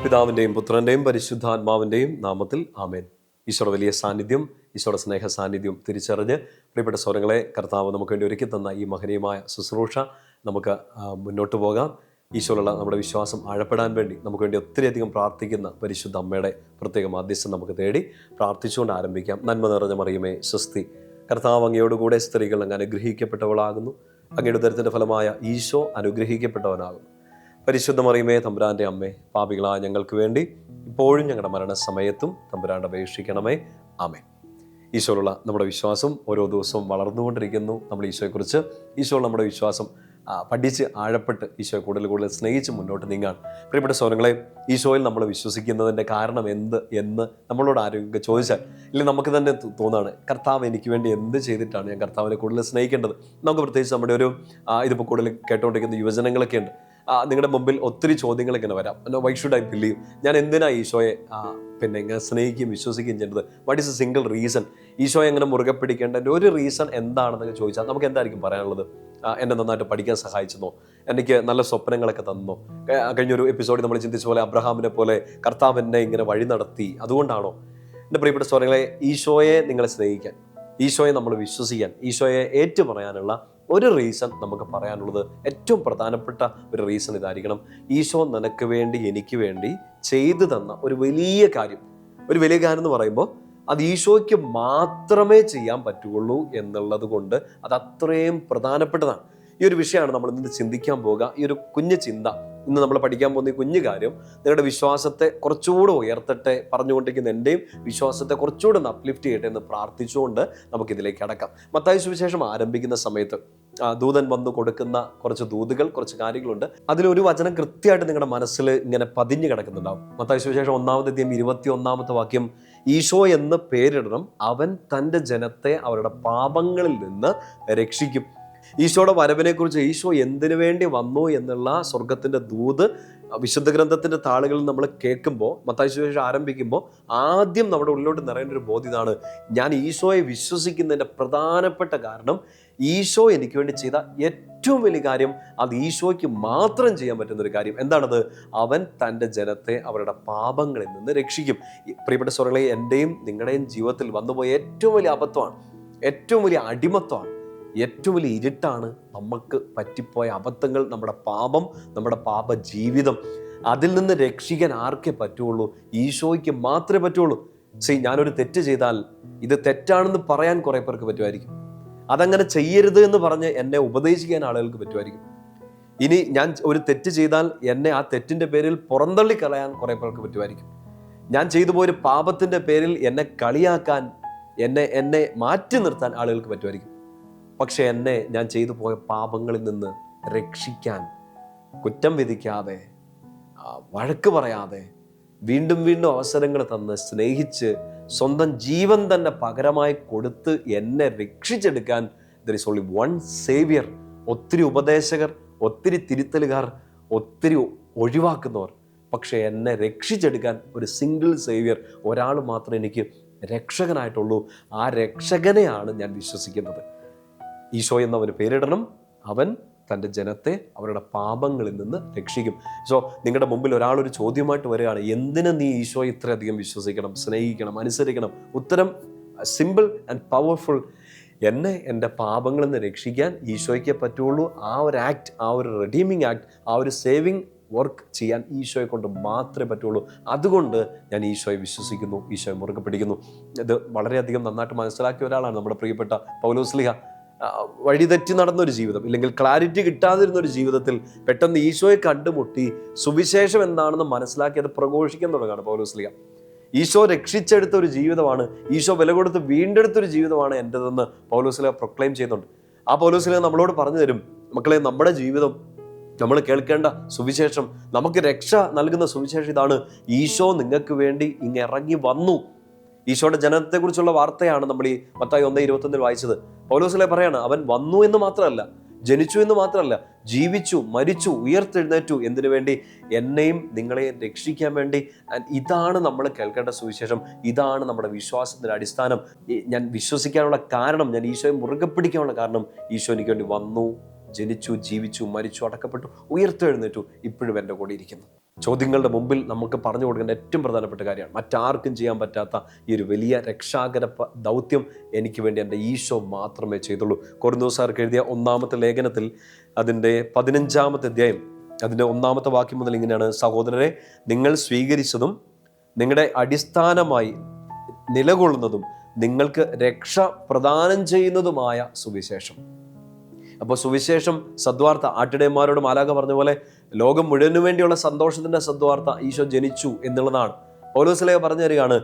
പിതാവിൻ്റെയും പുത്രൻ്റെയും പരിശുദ്ധാത്മാവിൻ്റെയും നാമത്തിൽ ആമേൻ. ഈശോയുടെ വലിയ സാന്നിധ്യം, ഈശോയുടെ സ്നേഹ സാന്നിധ്യം തിരിച്ചറിഞ്ഞ് പ്രിയപ്പെട്ട സ്വരങ്ങളെ കർത്താവ് നമുക്ക് വേണ്ടി ഒരുക്കി തന്ന ഈ മഹനീയമായ ശുശ്രൂഷ നമുക്ക് മുന്നോട്ട് പോകാം. ഈശോയിലുള്ള നമ്മുടെ വിശ്വാസം ആഴപ്പെടാൻ വേണ്ടി നമുക്ക് വേണ്ടി ഒത്തിരിയധികം പ്രാർത്ഥിക്കുന്ന പരിശുദ്ധ അമ്മയുടെ പ്രത്യേക മാധ്യസ്ഥം നമുക്ക് തേടി പ്രാർത്ഥിച്ചുകൊണ്ട് ആരംഭിക്കാം. നന്മ നിറഞ്ഞ മറിയമേ സ്വസ്തി, കർത്താവ് അങ്ങയോടുകൂടെ സ്ത്രീകൾ അങ്ങ് അനുഗ്രഹിക്കപ്പെട്ടവളാകുന്നു. അങ്ങയുടെ ഉദരത്തിൻ്റെ ഫലമായ ഈശോ അനുഗ്രഹിക്കപ്പെട്ടവനാകുന്നു. പരിശുദ്ധ മറിയമേ തമ്പുരാൻ്റെ അമ്മേ, പാപികളായ ഞങ്ങൾക്ക് വേണ്ടി ഇപ്പോഴും ഞങ്ങളുടെ മരണസമയത്തും തമ്പുരാൻ്റെ അപേക്ഷിക്കണമേ. ആമേൻ. ഈശോയിലുള്ള നമ്മുടെ വിശ്വാസം ഓരോ ദിവസവും വളർന്നുകൊണ്ടിരിക്കുന്നു. നമ്മൾ ഈശോയെക്കുറിച്ച്, ഈശോയുള്ള നമ്മുടെ വിശ്വാസം പഠിച്ച് ആഴപ്പെട്ട് ഈശോയെ കൂടുതൽ സ്നേഹിച്ച് മുന്നോട്ട് നീങ്ങാൻ. പ്രിയപ്പെട്ട സഹോദരങ്ങളെ, ഈശോയിൽ നമ്മൾ വിശ്വസിക്കുന്നതിൻ്റെ കാരണം എന്ന് നമ്മളോട് ആരെങ്കിലും ചോദിച്ചാൽ, ഇല്ലെങ്കിൽ നമുക്ക് തന്നെ തോന്നാണ്, കർത്താവ് എനിക്ക് വേണ്ടി എന്ത് ചെയ്തിട്ടാണ് ഞാൻ കർത്താവിനെ കൂടുതൽ സ്നേഹിക്കേണ്ടത്. നമുക്ക് പ്രത്യേകിച്ച് നമ്മുടെ ഒരു ഇതിപ്പോൾ കൂടുതൽ കേട്ടുകൊണ്ടിരിക്കുന്ന യുവജനങ്ങളൊക്കെ ഉണ്ട്. നിങ്ങളുടെ മുമ്പിൽ ഒത്തിരി ചോദ്യങ്ങൾ ഇങ്ങനെ വരാം. Why should I believe? ഞാൻ എന്തിനാ ഈശോയെ ഇങ്ങനെ സ്നേഹിക്കുകയും വിശ്വസിക്കുകയും ചെയ്യേണ്ടത്? What is A single reason? ഈശോയെ എങ്ങനെ മുറുകെ പിടിക്കേണ്ടതിൻ്റെ ഒരു റീസൺ എന്താണെന്നൊക്കെ ചോദിച്ചാൽ നമുക്ക് എന്തായിരിക്കും പറയാനുള്ളത്? എന്നെ നന്നായിട്ട് പഠിക്കാൻ സഹായിച്ചെന്നോ, എനിക്ക് നല്ല സ്വപ്നങ്ങളൊക്കെ തന്നോ, കഴിഞ്ഞൊരു എപ്പിസോഡിൽ നമ്മൾ ചിന്തിച്ച പോലെ അബ്രഹാമിനെ പോലെ കർത്താവ് എന്നെ ഇങ്ങനെ വഴി നടത്തി, അതുകൊണ്ടാണോ? എൻ്റെ പ്രിയപ്പെട്ട സ്വരങ്ങളെ, ഈശോയെ നിങ്ങളെ സ്നേഹിക്കാൻ, ഈശോയെ നമ്മൾ വിശ്വസിക്കാൻ, ഈശോയെ ഏറ്റു പറയാനുള്ള ഒരു റീസൺ നമുക്ക് പറയാനുള്ളത്, ഏറ്റവും പ്രധാനപ്പെട്ട ഒരു റീസൺ ഇതായിരിക്കണം: ഈശോ നിനക്ക് വേണ്ടി എനിക്ക് വേണ്ടി ചെയ്തു തന്ന ഒരു വലിയ കാര്യം. ഒരു വലിയ കാര്യം എന്ന് പറയുമ്പോൾ അത് ഈശോയ്ക്ക് മാത്രമേ ചെയ്യാൻ പറ്റുള്ളൂ എന്നുള്ളത് കൊണ്ട് അത് അത്രയും പ്രധാനപ്പെട്ടതാണ്. ഈ ഒരു വിഷയമാണ് നമ്മൾ ഇന്ന് ചിന്തിക്കാൻ പോകുക. ഈ ഒരു കുഞ്ഞു ചിന്ത, ഇന്ന് നമ്മൾ പഠിക്കാൻ പോകുന്ന ഈ കുഞ്ഞു കാര്യം നിങ്ങളുടെ വിശ്വാസത്തെ കുറച്ചുകൂടെ ഉയർത്തട്ടെ, പറഞ്ഞുകൊണ്ടിരിക്കുന്ന എൻ്റെയും വിശ്വാസത്തെ കുറച്ചുകൂടെ ഒന്ന് അപ്ലിഫ്റ്റ് ചെയ്യട്ടെ എന്ന് പ്രാർത്ഥിച്ചുകൊണ്ട് നമുക്കിതിലേക്ക് അടക്കാം. മത്തായി സുവിശേഷം ആരംഭിക്കുന്ന സമയത്ത് ദൂതൻ വന്നു കൊടുക്കുന്ന കുറച്ച് ദൂതുകൾ, കുറച്ച് കാര്യങ്ങളുണ്ട്. അതിലൊരു വചനം കൃത്യമായിട്ട് നിങ്ങളുടെ മനസ്സിൽ ഇങ്ങനെ പതിഞ്ഞു കിടക്കുന്നുണ്ടാവും. മത്തായി സുവിശേഷം 1-ാം 21-ാമത്തെ വാക്യം: ഈശോ എന്ന് പേരിടണം, അവൻ തൻ്റെ ജനത്തെ അവരുടെ പാപങ്ങളിൽ നിന്ന് രക്ഷിക്കും. ഈശോയുടെ വരവിനെക്കുറിച്ച്, ഈശോ എന്തിനു വേണ്ടി വന്നു എന്നുള്ള സ്വർഗത്തിൻ്റെ ദൂത് വിശുദ്ധ ഗ്രന്ഥത്തിൻ്റെ താളുകളിൽ നമ്മൾ കേൾക്കുമ്പോൾ, മത്തായി സുവിശേഷം ആരംഭിക്കുമ്പോൾ ആദ്യം നമ്മുടെ ഉള്ളിലോട്ട് നിറയേണ്ട ഒരു ബോധ്യം ഇതാണ്: ഞാൻ ഈശോയെ വിശ്വസിക്കുന്നതിൻ്റെ പ്രധാനപ്പെട്ട കാരണം ഈശോ എനിക്ക് വേണ്ടി ചെയ്ത ഏറ്റവും വലിയ കാര്യം, അത് ഈശോയ്ക്ക് മാത്രം ചെയ്യാൻ പറ്റുന്ന ഒരു കാര്യം. എന്താണത്? അവൻ തൻ്റെ ജനത്തെ അവരുടെ പാപങ്ങളിൽ നിന്ന് രക്ഷിക്കും. പ്രിയപ്പെട്ട സ്വരങ്ങളെ, എൻ്റെയും നിങ്ങളുടെയും ജീവിതത്തിൽ വന്നുപോയ ഏറ്റവും വലിയ അബദ്ധമാണ്, ഏറ്റവും വലിയ അടിമത്വമാണ്, ഏറ്റവും വലിയ ഇരുട്ടാണ് നമുക്ക് പറ്റിപ്പോയ അബദ്ധങ്ങൾ, നമ്മുടെ പാപം, നമ്മുടെ പാപ ജീവിതം. അതിൽ നിന്ന് രക്ഷിക്കാൻ ആർക്കേ പറ്റുള്ളൂ? ഈശോയ്ക്ക് മാത്രമേ പറ്റുള്ളൂ. ഞാനൊരു തെറ്റ് ചെയ്താൽ ഇത് തെറ്റാണെന്ന് പറയാൻ കുറേ പേർക്ക് പറ്റുമായിരിക്കും. അതങ്ങനെ ചെയ്യരുത് എന്ന് പറഞ്ഞ് എന്നെ ഉപദേശിക്കാൻ ആളുകൾക്ക് പറ്റുമായിരിക്കും. ഇനി ഞാൻ ഒരു തെറ്റ് ചെയ്താൽ എന്നെ ആ തെറ്റിൻ്റെ പേരിൽ പുറന്തള്ളി കളയാൻ കുറേ പേർക്ക് പറ്റുമായിരിക്കും. ഞാൻ ചെയ്തു പോയൊരു പാപത്തിൻ്റെ പേരിൽ എന്നെ കളിയാക്കാൻ, എന്നെ മാറ്റി നിർത്താൻ ആളുകൾക്ക് പറ്റുമായിരിക്കും. പക്ഷെ ഞാൻ ചെയ്തു പോയ പാപങ്ങളിൽ നിന്ന് രക്ഷിക്കാൻ, കുറ്റം വിധിക്കാതെ, വഴക്ക് പറയാതെ, വീണ്ടും വീണ്ടും അവസരങ്ങൾ തന്ന് സ്നേഹിച്ച് സ്വന്തം ജീവൻ തന്നെ പകരമായി കൊടുത്ത് എന്നെ രക്ഷിച്ചെടുക്കാൻ there is only one savior. ഒത്തിരി ഉപദേശകർ, ഒത്തിരി തിരുത്തലുകാർ, ഒത്തിരി ഒഴിവാക്കുന്നവർ, പക്ഷെ എന്നെ രക്ഷിച്ചെടുക്കാൻ ഒരു സിംഗിൾ സേവിയർ, ഒരാൾ മാത്രമേ എനിക്ക് രക്ഷകനായിട്ടുള്ളൂ. ആ രക്ഷകനെയാണ് ഞാൻ വിശ്വസിക്കുന്നത്. ഈശോ എന്നവന് പേരിടണം, അവൻ തൻ്റെ ജനത്തെ അവരുടെ പാപങ്ങളിൽ നിന്ന് രക്ഷിക്കും. നിങ്ങളുടെ മുമ്പിൽ ഒരാളൊരു ചോദ്യമായിട്ട് വരികയാണ്: എന്തിനു നീ ഈശോ ഇത്രയധികം വിശ്വസിക്കണം, സ്നേഹിക്കണം, അനുസരിക്കണം? ഉത്തരം സിമ്പിൾ ആൻഡ് പവർഫുൾ: എന്നെ എൻ്റെ പാപങ്ങളിൽ നിന്ന് രക്ഷിക്കാൻ ഈശോയ്ക്കേ പറ്റുള്ളൂ. ആ ഒരു ആക്ട്, ആ ഒരു റെഡീമിങ് ആക്ട്, ആ ഒരു സേവിങ് വർക്ക് ചെയ്യാൻ ഈശോയെ കൊണ്ട് മാത്രമേ പറ്റുള്ളൂ. അതുകൊണ്ട് ഞാൻ ഈശോയെ വിശ്വസിക്കുന്നു, ഈശോയെ മുറുകെ പിടിക്കുന്നു. ഇത് വളരെയധികം നന്നായിട്ട് മനസ്സിലാക്കിയ ഒരാളാണ് നമ്മുടെ പ്രിയപ്പെട്ട പൗലോസ്ലീഹ. വഴിതെറ്റി നടന്നൊരു ജീവിതം, ഇല്ലെങ്കിൽ ക്ലാരിറ്റി കിട്ടാതിരുന്നൊരു ജീവിതത്തിൽ പെട്ടെന്ന് ഈശോയെ കണ്ടുമുട്ടി സുവിശേഷം എന്താണെന്ന് മനസ്സിലാക്കി അത് പ്രഘോഷിക്കാൻ തുടങ്ങുകയാണ് പൗലോസ്ലീഹ. ഈശോ രക്ഷിച്ചെടുത്ത ഒരു ജീവിതമാണ്, ഈശോ വില കൊടുത്ത് വീണ്ടെടുത്തൊരു ജീവിതമാണ് എൻ്റെതെന്ന് പൗലോസ്ലീഹ പ്രൊക്ലെയിം ചെയ്യുന്നുണ്ട്. ആ പൗലോസ്ലീഹ നമ്മളോട് പറഞ്ഞു തരും: മക്കളെ, നമ്മുടെ ജീവിതം, നമ്മൾ കേൾക്കേണ്ട സുവിശേഷം, നമുക്ക് രക്ഷ നൽകുന്ന സുവിശേഷം ഇതാണ്: ഈശോ നിങ്ങൾക്ക് വേണ്ടി ഇറങ്ങി വന്നു. ഈശോയുടെ ജനനത്തെക്കുറിച്ചുള്ള വാർത്തയാണ് നമ്മൾ ഈ മത്തായി 1:21 വായിച്ചത്. പൗലോസ്ലീഹ പറയാണ്, അവൻ വന്നു എന്ന് മാത്രമല്ല, ജനിച്ചു എന്ന് മാത്രമല്ല, ജീവിച്ചു, മരിച്ചു, ഉയർത്തെഴുന്നേറ്റു. എന്തിനു വേണ്ടി? എന്നെയും നിങ്ങളെയും രക്ഷിക്കാൻ വേണ്ടി. ഇതാണ് നമ്മൾ കേൾക്കേണ്ട സുവിശേഷം. ഇതാണ് നമ്മുടെ വിശ്വാസത്തിൻ്റെ അടിസ്ഥാനം. ഞാൻ വിശ്വസിക്കാനുള്ള കാരണം, ഞാൻ ഈശോയെ മുറുകെ പിടിക്കാനുള്ള കാരണം, ഈശോ എനിക്ക് വേണ്ടി വന്നു, ജനിച്ചു, ജീവിച്ചു, മരിച്ചു, അടക്കപ്പെട്ടു, ഉയർത്തെഴുന്നേറ്റു, ഇപ്പോഴും എൻ്റെ കൂടെ ഇരിക്കുന്നു. ചോദ്യങ്ങളുടെ മുമ്പിൽ നമുക്ക് പറഞ്ഞു കൊടുക്കേണ്ട ഏറ്റവും പ്രധാനപ്പെട്ട കാര്യമാണ്. മറ്റാർക്കും ചെയ്യാൻ പറ്റാത്ത ഈ ഒരു വലിയ രക്ഷാകര ദൗത്യം എനിക്ക് വേണ്ടി എൻ്റെ ഈശോ മാത്രമേ ചെയ്തുള്ളൂ. കൊരിന്തോസ്യർക്ക് എഴുതിയ 1-ാമത്തെ ലേഖനത്തിൽ അതിൻ്റെ 15-ാമത്തെ അധ്യായം അതിൻ്റെ 1-ാമത്തെ വാക്യം മുതൽ ഇങ്ങനെയാണ്: സഹോദരരെ, നിങ്ങൾ സ്വീകരിച്ചതും നിങ്ങളുടെ അടിസ്ഥാനമായി നിലകൊള്ളുന്നതും നിങ്ങൾക്ക് രക്ഷ പ്രദാനം ചെയ്യുന്നതുമായ സുവിശേഷം. അപ്പോൾ സുവിശേഷം, സദ്വാർത്ത, ആട്ടിടയന്മാരോട് മാലാഖ പറഞ്ഞ പോലെ ലോകം മുഴുവനു വേണ്ടിയുള്ള സന്തോഷത്തിന്റെ സദ്വാർത്ത ഈശോ ജനിച്ചു എന്നുള്ളതാണ്. പൗലോസ്ലീഹ പറഞ്ഞു തരികയാണ്,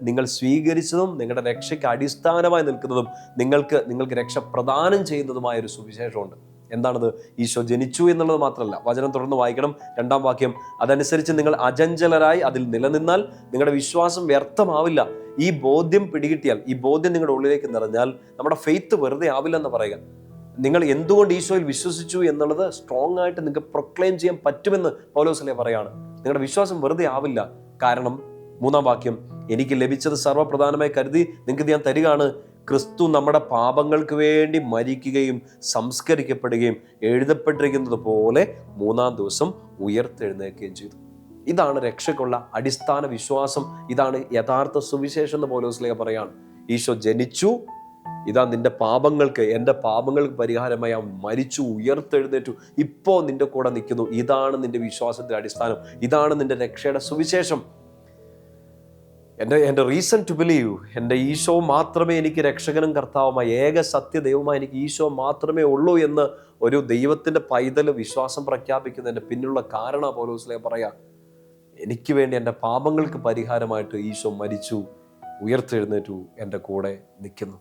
നിങ്ങൾ സ്വീകരിച്ചതും നിങ്ങളുടെ രക്ഷയ്ക്ക് അടിസ്ഥാനമായി നിൽക്കുന്നതും നിങ്ങൾക്ക് രക്ഷ പ്രദാനം ചെയ്യുന്നതുമായ ഒരു സുവിശേഷമുണ്ട്. എന്താണത്? ഈശോ ജനിച്ചു എന്നുള്ളത് മാത്രമല്ല. വചനം തുടർന്ന് വായിക്കണം, 2-ാം വാക്യം: അതനുസരിച്ച് നിങ്ങൾ അചഞ്ചലരായി അതിൽ നിലനിന്നാൽ നിങ്ങളുടെ വിശ്വാസം വ്യർത്ഥമാവില്ല. ഈ ബോധ്യം പിടികിട്ടിയാൽ, ഈ ബോധ്യം നിങ്ങളുടെ ഉള്ളിലേക്ക് നിറഞ്ഞാൽ നമ്മുടെ ഫെയ്ത്ത് വെറുതെ ആവില്ലെന്ന് പറയുക. നിങ്ങൾ എന്തുകൊണ്ട് ഈശോയിൽ വിശ്വസിച്ചു എന്നുള്ളത് സ്ട്രോങ് ആയിട്ട് നിങ്ങൾക്ക് പ്രൊക്ലെയിം ചെയ്യാൻ പറ്റുമെന്ന് പൗലോസ്ലീഹ പറയാണ്. നിങ്ങളുടെ വിശ്വാസം വെറുതെ ആവില്ല. കാരണം 3-ാം വാക്യം: എനിക്ക് ലഭിച്ചത് സർവ്വപ്രധാനമായി കരുതി നിങ്ങൾക്ക് ഞാൻ തരികയാണ്. ക്രിസ്തു നമ്മുടെ പാപങ്ങൾക്ക് വേണ്ടി മരിക്കുകയും സംസ്കരിക്കപ്പെടുകയും എഴുതപ്പെട്ടിരിക്കുന്നത് പോലെ 3-ാം ദിവസം ഉയർത്തെഴുന്നേൽക്കുകയും ചെയ്തു. ഇതാണ് രക്ഷയ്ക്കുള്ള അടിസ്ഥാന വിശ്വാസം. ഇതാണ് യഥാർത്ഥ സുവിശേഷം എന്ന് പൗലോസ്ലീഹ പറയാണ്. ഈശോ ജനിച്ചു, ഇതാ നിന്റെ പാപങ്ങൾക്ക്, എൻ്റെ പാപങ്ങൾക്ക് പരിഹാരമായി അവൻ മരിച്ചു, ഉയർത്തെഴുന്നേറ്റു, ഇപ്പോൾ നിന്റെ കൂടെ നിൽക്കുന്നു. ഇതാണ് നിന്റെ വിശ്വാസത്തിന്റെ അടിസ്ഥാനം. ഇതാണ് നിന്റെ രക്ഷയുടെ സുവിശേഷം. എൻ്റെ റീസൺ ടു ബിലീവ്, എൻ്റെ ഈശോ മാത്രമേ എനിക്ക് രക്ഷകനും കർത്താവുമായി, ഏക സത്യ ദൈവമായി എനിക്ക് ഈശോ മാത്രമേ ഉള്ളൂ എന്ന് ഒരു ദൈവത്തിന്റെ പൈതൽ വിശ്വാസം പ്രഖ്യാപിക്കുന്നതിൻ്റെ പിന്നിലുള്ള കാരണം പൗലോസ്ലീഹ പറയാം. എനിക്ക് വേണ്ടി എൻ്റെ പാപങ്ങൾക്ക് പരിഹാരമായിട്ട് ഈശോ മരിച്ചു, ഉയർത്തെഴുന്നേറ്റു, എൻ്റെ കൂടെ നിൽക്കുന്നു.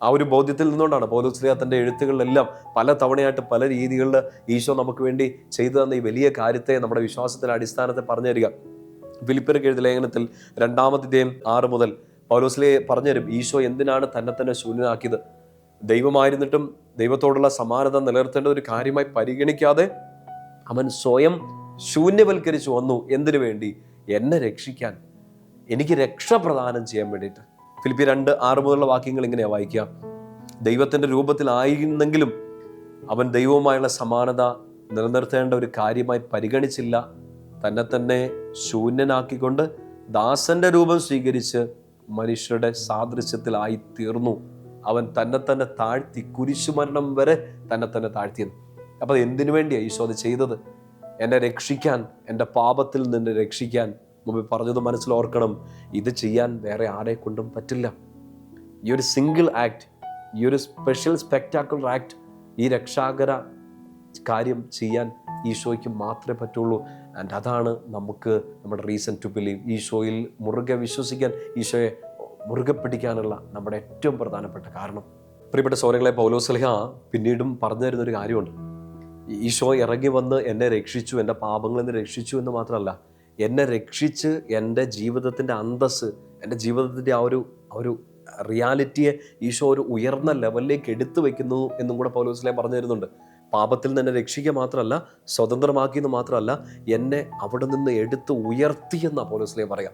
ആ ഒരു ബോധ്യത്തിൽ നിന്നുകൊണ്ടാണ് പൗലോസ്ലീഹ തൻ്റെ എഴുത്തുകളിലെല്ലാം പല തവണയായിട്ട് പല രീതികളിൽ ഈശോ നമുക്ക് വേണ്ടി ചെയ്തു തന്ന ഈ വലിയ കാര്യത്തെ, നമ്മുടെ വിശ്വാസത്തിന്റെ അടിസ്ഥാനത്തെ പറഞ്ഞു തരിക. ഫിലിപ്പിയർക്ക് എഴുതിയ ലേഖനത്തിൽ 2-ാമത്തെ അധ്യായം 6 മുതൽ പൗലോസ്ലീഹ പറഞ്ഞു തരും ഈശോ എന്തിനാണ് തന്നെ ശൂന്യനാക്കിയത്. ദൈവമായിരുന്നിട്ടും ദൈവത്തോടുള്ള സമാനത നിലനിർത്തേണ്ട ഒരു കാര്യമായി പരിഗണിക്കാതെ അവൻ സ്വയം ശൂന്യവൽക്കരിച്ചു വന്നു. എന്തിനു വേണ്ടി? എന്നെ രക്ഷിക്കാൻ, എനിക്ക് രക്ഷ പ്രദാനം ചെയ്യാൻ വേണ്ടിയിട്ട്. ഫിലിപ്പിയർ 2:6 മുതലുള്ള വാക്യങ്ങൾ ഇങ്ങനെയാ വായിക്കുക: ദൈവത്തിന്റെ രൂപത്തിലായിരുന്നെങ്കിലും അവൻ ദൈവവുമായുള്ള സമാനത നിലനിർത്തേണ്ട ഒരു കാര്യമായി പരിഗണിച്ചില്ല. തന്നെ ശൂന്യനാക്കിക്കൊണ്ട് ദാസന്റെ രൂപം സ്വീകരിച്ച് മനുഷ്യരുടെ സാദൃശ്യത്തിലായി തീർന്നു. അവൻ തന്നെ താഴ്ത്തി, കുരിശുമരണം വരെ തന്നെ താഴ്ത്തിയെന്ന്. അപ്പൊ എന്തിനു വേണ്ടിയാ ഈശോ അത് ചെയ്തത്? എന്നെ രക്ഷിക്കാൻ, എൻ്റെ പാപത്തിൽ നിന്ന് രക്ഷിക്കാൻ. മുമ്പ് പറഞ്ഞത് മനസ്സിലോർക്കണം, ഇത് ചെയ്യാൻ വേറെ ആരെ കൊണ്ടും പറ്റില്ല. ഈ ഒരു സിംഗിൾ ആക്ട്, ഈ ഒരു സ്പെഷ്യൽ സ്പെക്ടാക്കുലർ ആക്ട്, ഈ രക്ഷാകര കാര്യം ചെയ്യാൻ ഈശോയ്ക്ക് മാത്രമേ പറ്റുള്ളൂ. ആൻഡ് അതാണ് നമുക്ക് നമ്മുടെ റീസൺ ടു ബിലീവ്. ഈശോയിൽ മുറുകെ വിശ്വസിക്കാൻ, ഈശോയെ മുറുകെ പിടിക്കാനുള്ള നമ്മുടെ ഏറ്റവും പ്രധാനപ്പെട്ട കാരണം. പ്രിയപ്പെട്ട സഹോദരങ്ങളെ, പൗലോസ്ലീഹ പിന്നീടും പറഞ്ഞു തരുന്നൊരു കാര്യമുണ്ട്. ഈശോ ഇറങ്ങി വന്ന് എന്നെ രക്ഷിച്ചു, എൻ്റെ പാപങ്ങളിൽ നിന്ന് രക്ഷിച്ചു എന്ന് മാത്രമല്ല, എന്നെ രക്ഷിച്ച് എൻ്റെ ജീവിതത്തിൻ്റെ അന്തസ്സ്, എൻ്റെ ജീവിതത്തിൻ്റെ ആ ഒരു റിയാലിറ്റിയെ ഈശോ ഒരു ഉയർന്ന ലെവലിലേക്ക് എടുത്തു വെക്കുന്നു എന്നും കൂടെ പൗലോസ്ലീഹ പറഞ്ഞു തരുന്നുണ്ട്. പാപത്തിൽ നിന്ന് എന്നെ രക്ഷിക്കുക മാത്രമല്ല, സ്വതന്ത്രമാക്കിയെന്ന് മാത്രമല്ല, എന്നെ അവിടെ നിന്ന് എടുത്ത് ഉയർത്തിയെന്ന പൗലോസ്ലീഹ പറയാം.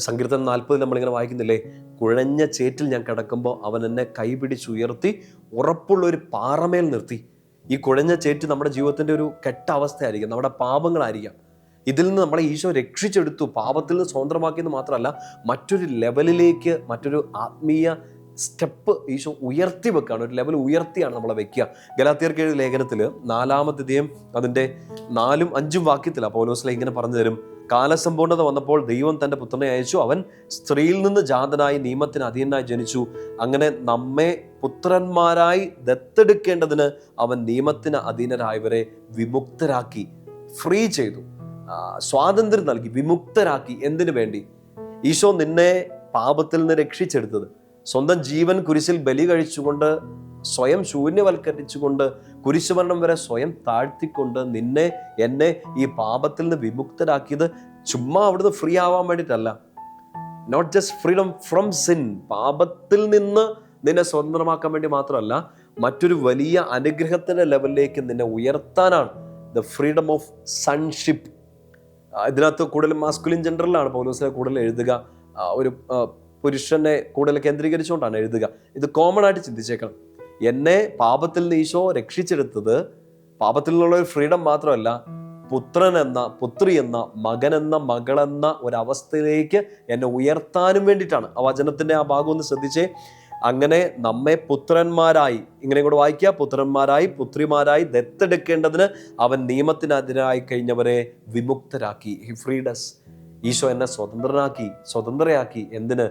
സങ്കീർത്തനം 40 നമ്മളിങ്ങനെ വായിക്കുന്നില്ലേ: കുഴഞ്ഞ ചേറ്റിൽ ഞാൻ കിടക്കുമ്പോൾ അവൻ എന്നെ കൈപിടിച്ചുയർത്തി ഉറപ്പുള്ള ഒരു പാറമേൽ നിർത്തി. ഈ കുഴഞ്ഞ ചേറ്റ് നമ്മുടെ ജീവിതത്തിൻ്റെ ഒരു കെട്ട അവസ്ഥയായിരിക്കാം, നമ്മുടെ പാപങ്ങളായിരിക്കാം. ഇതിൽ നിന്ന് നമ്മളെ ഈശോ രക്ഷിച്ചെടുത്തു, പാപത്തിൽ നിന്ന് സ്വതന്ത്രമാക്കിയെന്ന് മാത്രമല്ല, മറ്റൊരു ലെവലിലേക്ക്, മറ്റൊരു ആത്മീയ സ്റ്റെപ്പ് ഈശോ ഉയർത്തി വെക്കുകയാണ്. ഒരു ലെവൽ ഉയർത്തിയാണ് നമ്മളെ വെക്കുക. ഗലാത്യർക്ക് എഴുതിയ ലേഖനത്തിൽ 4-ാമത്തെ അധ്യായം അതിൻ്റെ 4-5 വാക്യത്തിലാണ് പൗലോസ്ലീഹ ഇങ്ങനെ പറഞ്ഞു തരും: കാലസമ്പൂർണത വന്നപ്പോൾ ദൈവം തൻ്റെ പുത്രനെ അയച്ചു. അവൻ സ്ത്രീയിൽ നിന്ന് ജാതനായി നിയമത്തിന് അധീനനായി ജനിച്ചു. അങ്ങനെ നമ്മെ പുത്രന്മാരായി ദത്തെടുക്കേണ്ടതിന് അവൻ നിയമത്തിന് അധീനരായവരെ വിമുക്തരാക്കി, ഫ്രീ ചെയ്തു, സ്വാതന്ത്ര്യം നൽകി, വിമുക്തരാക്കി. എന്തിനു വേണ്ടി? ഈശോ നിന്നെ പാപത്തിൽ നിന്ന് രക്ഷിച്ചെടുത്തത്, സ്വന്തം ജീവൻ കുരിശിൽ ബലി കഴിച്ചുകൊണ്ട്, സ്വയം ശൂന്യവൽക്കരിച്ചുകൊണ്ട്, കുരിശുമരണം വരെ സ്വയം താഴ്ത്തിക്കൊണ്ട് എന്നെ ഈ പാപത്തിൽ നിന്ന് വിമുക്തരാക്കിയത് ചുമ്മാ അവിടുന്ന് ഫ്രീ ആവാൻ വേണ്ടിയിട്ടല്ല. Not just freedom from sin, പാപത്തിൽ നിന്ന് നിന്നെ സ്വതന്ത്രമാക്കാൻ വേണ്ടി മാത്രമല്ല, മറ്റൊരു വലിയ അനുഗ്രഹത്തിന്റെ ലെവലിലേക്ക് നിന്നെ ഉയർത്താനാണ്. The freedom of sonship. ഇതിനകത്ത് കൂടുതൽ മാസ്കുലിൻ ജെൻഡറിലാണ് പൗലോസ്ലീഹ കൂടുതൽ എഴുതുക. ഒരു പുരുഷനെ കൂടുതൽ കേന്ദ്രീകരിച്ചുകൊണ്ടാണ് എഴുതുക. ഇത് കോമൺ ആയിട്ട് ചിന്തിച്ചേക്കണം. എന്നെ പാപത്തിൽ നിന്ന് ഈശോ രക്ഷിച്ചെടുത്തത് പാപത്തിൽ നിന്നുള്ള ഒരു ഫ്രീഡം മാത്രമല്ല, പുത്രൻ എന്ന, പുത്രി എന്ന, മകൻ എന്ന, മകളെന്ന ഒരവസ്ഥയിലേക്ക് എന്നെ ഉയർത്താനും വേണ്ടിയിട്ടാണ്. ആ വചനത്തിൻ്റെ ആ ഭാഗം ഒന്ന് ശ്രദ്ധിച്ചേ. അങ്ങനെ നമ്മെ പുത്രന്മാരായി, ഇങ്ങനെ കൂടെ വായിക്കുക, പുത്രന്മാരായി പുത്രിമാരായി ദത്തെടുക്കേണ്ടതിന് അവൻ നിയമത്തിനെതിരായി കഴിഞ്ഞവരെ വിമുക്തരാക്കി. ഹി ഫ്രീഡസ്. ഈശോ എന്നെ സ്വതന്ത്രയാക്കി. എന്തിന്?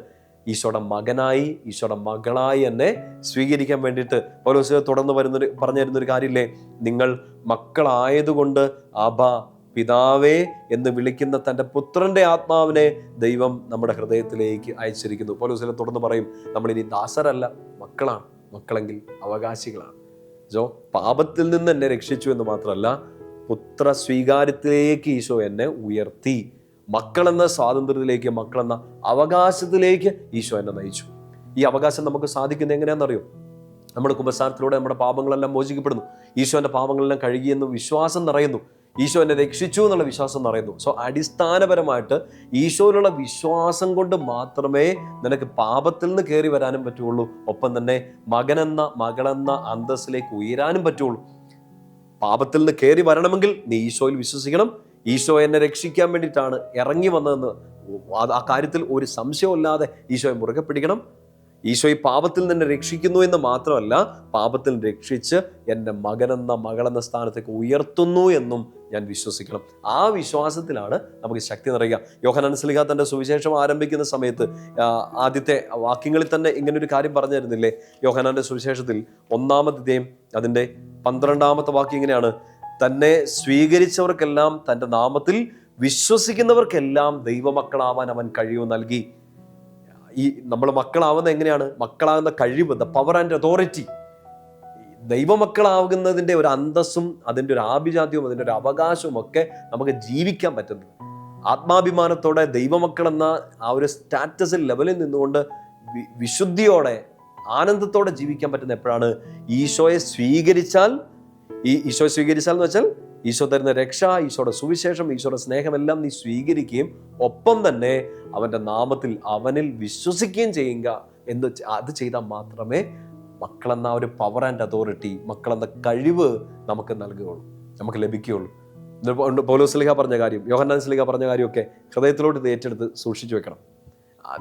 ഈശോയുടെ മകനായി, ഈശോയുടെ മകളായി എന്നെ സ്വീകരിക്കാൻ വേണ്ടിയിട്ട്. പൗലോസ് തുടർന്ന് പറഞ്ഞു തരുന്നൊരു കാര്യമില്ലേ, നിങ്ങൾ മക്കളായതുകൊണ്ട് അബ്ബാ പിതാവേ എന്ന് വിളിക്കുന്ന തൻ്റെ പുത്രന്റെ ആത്മാവിനെ ദൈവം നമ്മുടെ ഹൃദയത്തിലേക്ക് അയച്ചിരിക്കുന്നു. പൗലോസ് തുടർന്ന് പറയും, നമ്മളിനി ദാസരല്ല, മക്കളാണ്. മക്കളെങ്കിൽ അവകാശികളാണ്. പാപത്തിൽ നിന്ന് എന്നെ രക്ഷിച്ചു എന്ന് മാത്രമല്ല, പുത്ര സ്വീകാര്യത്തിലേക്ക് ഈശോ എന്നെ ഉയർത്തി. മക്കളെന്ന സ്വാതന്ത്ര്യത്തിലേക്ക്, മക്കളെന്ന അവകാശത്തിലേക്ക് ഈശോ എന്നെ നയിച്ചു. ഈ അവകാശം നമുക്ക് സാധിക്കുന്നത് എങ്ങനെയാണെന്നറിയോ? നമ്മുടെ കുമ്പസാരത്തിലൂടെ നമ്മുടെ പാപങ്ങളെല്ലാം മോചിക്കപ്പെടുന്നു. ഈശോന്റെ പാപങ്ങളെല്ലാം കഴുകിയെന്ന് വിശ്വാസം നിറയുന്നു. ഈശോ എന്നെ രക്ഷിച്ചു എന്നുള്ള വിശ്വാസം നിറയുന്നു. അടിസ്ഥാനപരമായിട്ട് ഈശോയിലുള്ള വിശ്വാസം കൊണ്ട് മാത്രമേ നിനക്ക് പാപത്തിൽ നിന്ന് കയറി വരാനും പറ്റുള്ളൂ. ഒപ്പം തന്നെ മകനെന്ന, മകളെന്ന അന്തസ്സിലേക്ക് ഉയരാനും പറ്റുള്ളൂ. പാപത്തിൽ നിന്ന് കയറി വരണമെങ്കിൽ നീ ഈശോയിൽ വിശ്വസിക്കണം. ഈശോ എന്നെ രക്ഷിക്കാൻ വേണ്ടിയിട്ടാണ് ഇറങ്ങി വന്നതെന്ന് ആ കാര്യത്തിൽ ഒരു സംശയമില്ലാതെ ഈശോയെ മുറുകെ പിടിക്കണം. ഈശോ ഈ പാപത്തിൽ നിന്ന് രക്ഷിക്കുന്നു എന്ന് മാത്രമല്ല, പാപത്തിൽ രക്ഷിച്ച് എൻ്റെ മകനെന്ന, മകളെന്ന സ്ഥാനത്തേക്ക് ഉയർത്തുന്നു എന്നും ഞാൻ വിശ്വസിക്കണം. ആ വിശ്വാസത്തിലാണ് നമുക്ക് ശക്തി നിറയുക. യോഹന്നാൻ ശ്ലീഹ തൻ്റെ സുവിശേഷം ആരംഭിക്കുന്ന സമയത്ത് ആദ്യത്തെ വാക്യങ്ങളിൽ തന്നെ ഇങ്ങനൊരു കാര്യം പറഞ്ഞു തരുന്നില്ലേ? യോഹന്നാന്റെ സുവിശേഷത്തിൽ 1-ാം അധ്യായം അതിൻ്റെ 12-ാമത്തെ വാക്യം ഇങ്ങനെയാണ്: തന്നെ സ്വീകരിച്ചവർക്കെല്ലാം, തൻ്റെ നാമത്തിൽ വിശ്വസിക്കുന്നവർക്കെല്ലാം ദൈവമക്കളാവാൻ അവൻ കഴിവ് നൽകി. ഈ നമ്മൾ മക്കളാവുന്ന എങ്ങനെയാണ്? മക്കളാകുന്ന കഴിവ്, ദ പവർ ആൻഡ് അതോറിറ്റി. ദൈവമക്കളാകുന്നതിൻ്റെ ഒരു അന്തസ്സും അതിൻ്റെ ഒരു ആഭിജാത്യവും അതിൻ്റെ ഒരു അവകാശവും ഒക്കെ നമുക്ക് ജീവിക്കാൻ പറ്റുന്നത് ആത്മാഭിമാനത്തോടെ, ദൈവമക്കൾ എന്ന ആ ഒരു സ്റ്റാറ്റസിൽ ലെവലിൽ നിന്നുകൊണ്ട് വിശുദ്ധിയോടെ, ആനന്ദത്തോടെ ജീവിക്കാൻ പറ്റുന്ന എപ്പോഴാണ്? ഈശോയെ സ്വീകരിച്ചാൽ. ഈശോയെ സ്വീകരിച്ചാൽ എന്ന് വെച്ചാൽ ഈശോ തരുന്ന രക്ഷ, ഈശോയുടെ സുവിശേഷം, ഈശോയുടെ സ്നേഹമെല്ലാം നീ സ്വീകരിക്കുകയും ഒപ്പം തന്നെ അവൻ്റെ നാമത്തിൽ അവനിൽ വിശ്വസിക്കുകയും ചെയ്യുക. അത് ചെയ്താൽ മാത്രമേ മക്കളെന്ന ഒരു പവർ ആൻഡ് അതോറിറ്റി, മക്കളെന്ന കഴിവ് നമുക്ക് നൽകുകയുള്ളൂ, നമുക്ക് ലഭിക്കുകയുള്ളൂ. പൗലോസ് ശ്ലീഹ പറഞ്ഞ കാര്യം, യോഹന്നാൻ ശ്ലീഹ പറഞ്ഞ കാര്യമൊക്കെ ഹൃദയത്തിലോട്ട് ഇത് ഏറ്റെടുത്ത് സൂക്ഷിച്ചു വെക്കണം.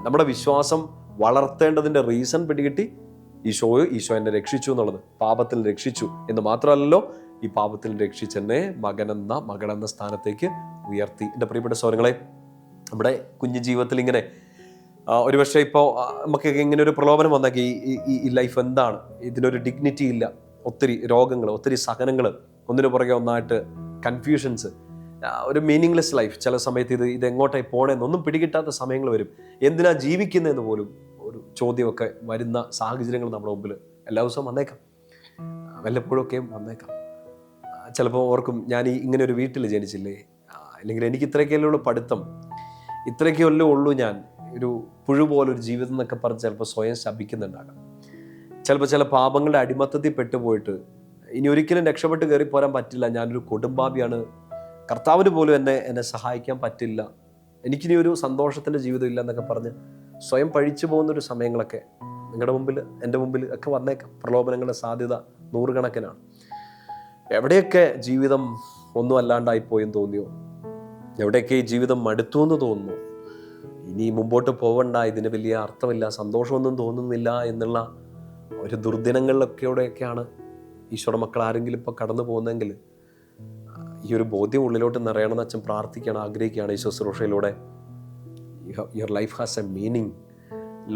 നമ്മുടെ വിശ്വാസം വളർത്തേണ്ടതിൻ്റെ റീസൺ പിടികിട്ടി. ഈശോ എന്നെ രക്ഷിച്ചു എന്നുള്ളത്, പാപത്തിൽ രക്ഷിച്ചു എന്ന് മാത്രമല്ലല്ലോ, ഈ പാപത്തിൽ രക്ഷിച്ചെന്നെ മകനെന്ന, മകളെന്ന സ്ഥാനത്തേക്ക് ഉയർത്തി. എൻ്റെ പ്രിയപ്പെട്ട സഹോദരങ്ങളെ, നമ്മുടെ കുഞ്ഞു ജീവിതത്തിൽ ഇങ്ങനെ ഒരുപക്ഷെ ഇപ്പോൾ നമുക്ക് ഇങ്ങനെ ഒരു പ്രലോഭനം വന്നേക്ക്, ഈ ലൈഫ് എന്താണ്, ഇതിനൊരു ഡിഗ്നിറ്റി ഇല്ല, ഒത്തിരി രോഗങ്ങൾ, ഒത്തിരി സഹനങ്ങൾ, ഒന്നിനു പുറകെ ഒന്നായിട്ട് കൺഫ്യൂഷൻസ്, ഒരു മീനിങ്ലെസ് ലൈഫ്. ചില സമയത്ത് ഇത് എങ്ങോട്ടായി പോകണമെന്നൊന്നും പിടികിട്ടാത്ത സമയങ്ങൾ വരും. എന്തിനാ ജീവിക്കുന്നതെന്ന് പോലും ഒരു ചോദ്യമൊക്കെ വരുന്ന സാഹചര്യങ്ങൾ നമ്മുടെ മുമ്പിൽ എല്ലാ ദിവസവും വന്നേക്കാം, വല്ലപ്പോഴൊക്കെയും വന്നേക്കാം. ചിലപ്പോൾ ഓർക്കും, ഞാൻ ഇങ്ങനെ ഒരു വീട്ടിൽ ജനിച്ചില്ലേ, അല്ലെങ്കിൽ എനിക്ക് ഇത്രയൊക്കെയല്ലേ ഉള്ളൂ പഠിത്തം, ഇത്രയൊക്കെയല്ലേ ഉള്ളൂ ഞാൻ, ഒരു പുഴു പോലൊരു ജീവിതം എന്നൊക്കെ പറഞ്ഞ് ചിലപ്പോൾ സ്വയം ശപിക്കുന്നുണ്ടാകാം. ചിലപ്പോൾ ചില പാപങ്ങളുടെ അടിമത്തത്തിൽ പെട്ടുപോയിട്ട് ഇനി ഒരിക്കലും രക്ഷപ്പെട്ട് കയറി പോരാൻ പറ്റില്ല, ഞാനൊരു കൊടുമ്പാപിയാണ്, കർത്താവിന് പോലും എന്നെ സഹായിക്കാൻ പറ്റില്ല, എനിക്കിനി ഒരു സന്തോഷത്തിൻ്റെ ജീവിതം ഇല്ല എന്നൊക്കെ പറഞ്ഞ് സ്വയം പഴിച്ചു പോകുന്നൊരു സമയങ്ങളൊക്കെ നിങ്ങളുടെ മുമ്പിൽ, എൻ്റെ മുമ്പിൽ ഒക്കെ വന്നേക്കാം. പ്രലോഭനങ്ങളുടെ സാധ്യത നൂറുകണക്കിനാണ്. എവിടെയൊക്കെ ജീവിതം ഒന്നും അല്ലാണ്ടായിപ്പോയെന്ന് തോന്നിയോ? എവിടെയൊക്കെ ഈ ജീവിതം മടുത്തു എന്ന് തോന്നുന്നു, ഇനി മുമ്പോട്ട് പോവണ്ട, ഇതിന് വലിയ അർത്ഥമില്ല, സന്തോഷമൊന്നും തോന്നുന്നില്ല എന്നുള്ള ഒരു ദുർദിനങ്ങളിലൊക്കെയാണ് ഈശോയുടെ മക്കൾ ആരെങ്കിലും ഇപ്പോൾ കടന്നു പോകുന്നതെങ്കിൽ ഈ ഒരു ബോധ്യം ഉള്ളിലോട്ട് നിറയണമെന്ന് അച്ഛൻ പ്രാർത്ഥിക്കുകയാണ്, ആഗ്രഹിക്കുകയാണ്. ഈ ശുശ്രൂഷയിലൂടെ your life has a meaning.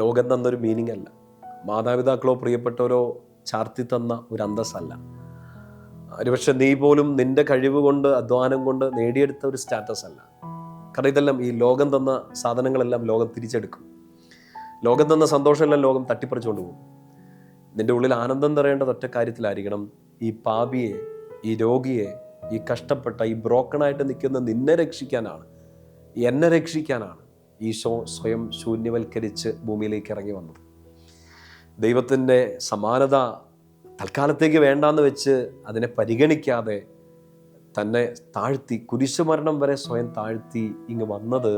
ലോകം തന്നൊരു മീനിങ് അല്ല, മാതാപിതാക്കളോ പ്രിയപ്പെട്ടവരോ ചാർത്തി തന്ന ഒരു അന്തസ്സല്ല, ഒരുപക്ഷെ നീ പോലും നിന്റെ കഴിവ് കൊണ്ട്, അധ്വാനം കൊണ്ട് നേടിയെടുത്ത ഒരു സ്റ്റാറ്റസ് അല്ല. കാരണം ഇതെല്ലാം ഈ ലോകം തന്ന സാധനങ്ങളെല്ലാം ലോകം തിരിച്ചെടുക്കും. ലോകം തന്ന സന്തോഷമെല്ലാം ലോകം തട്ടിപ്പറിച്ചുകൊണ്ട് പോകും. നിന്റെ ഉള്ളിൽ ആനന്ദം നിറയേണ്ടത് ഒറ്റ കാര്യത്തിലായിരിക്കണം: ഈ പാപിയെ, ഈ രോഗിയെ, ഈ കഷ്ടപ്പെട്ട, ഈ ബ്രോക്കണായിട്ട് നിൽക്കുന്ന നിന്നെ രക്ഷിക്കാനാണ്, എന്നെ രക്ഷിക്കാനാണ് ഈശോ സ്വയം ശൂന്യവൽക്കരിച്ച് ഭൂമിയിലേക്ക് ഇറങ്ങി വന്നത്. ദൈവത്തിൻ്റെ സമാനത തൽക്കാലത്തേക്ക് വേണ്ടാന്ന് വെച്ച് അതിനെ പരിഗണിക്കാതെ തന്നെ താഴ്ത്തി, കുരിശുമരണം വരെ സ്വയം താഴ്ത്തി ഇങ്ങ് വന്നത്